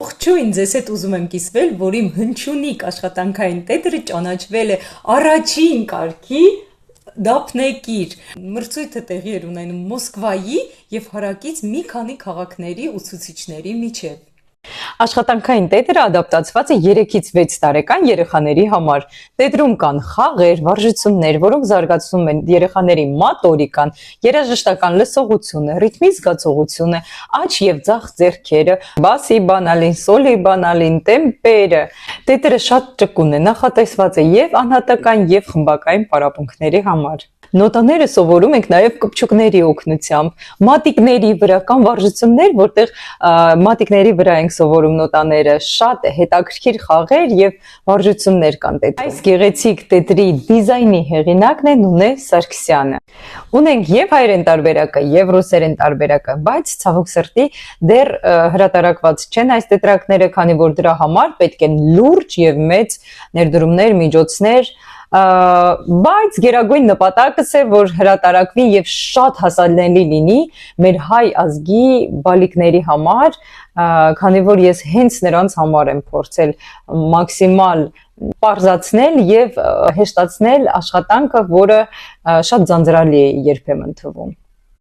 Ողջույն, ձեզ հետ ուզում եմ կիսվել, որ իմ հնչյունիկ աշխատանքային տետրը ճանաչվել է առաջին կարգի դափնեկիր։ Մրցույթը տեղի էր ունենում Մոսկվայի եւ հարակից մի քանի քաղաքների ուսուցիչների միջև։ Աշխատանքային տետրը ադապտացված է 3-ից 6 տարեկան երեխաների համար։ Տետրում կան խաղեր, վարժություններ, որոնք զարգացնում են երեխաների մոտորիկան, երաժշտական լսողությունը, ռիթմի զգացողությունը, աջ եւ ձախ ձեռքերը, բասի բանալին, սոլի բանալին, տեմպերը։ Տետրը շատ ճկուն է, նախատեսված է եւ անհատական եւ խմբակային պարապմունքների համար։ Նոտաները սովորում ենք նաև կպչուկների օգնությամբ, մատիկների վրա կան վարժություններ, որտեղ մատիկների վրա ենք սովորում նոտաները, շատ հետաքրքիր խաղեր եւ վարժություններ կան տետրում։ Այս գեղեցիկ տետրի դիզայնի հեղինակն է Նունե Սարգսյանը։ Ունենք եւ հայերեն տարբերակը, եւ ռուսերեն տարբերակը, բայց ցավոք սրտի դեռ հրատարակված չեն այս տետրակները, քանի որ դրա համար պետք են լուրջ եւ մեծ ներդրումներ, միջոցներ, բայց գերագույն նպատակս է, որ հրատարակվի եւ շատ հասանելի լինի մեր հայ ազգի բալիկների համար, քանի որ ես հենց նրանց համար եմ փորձել մաքսիմալ պարզացնել եւ հեշտացնել աշխատանքը, որը շատ ձանձրալի է երբեմն թվում։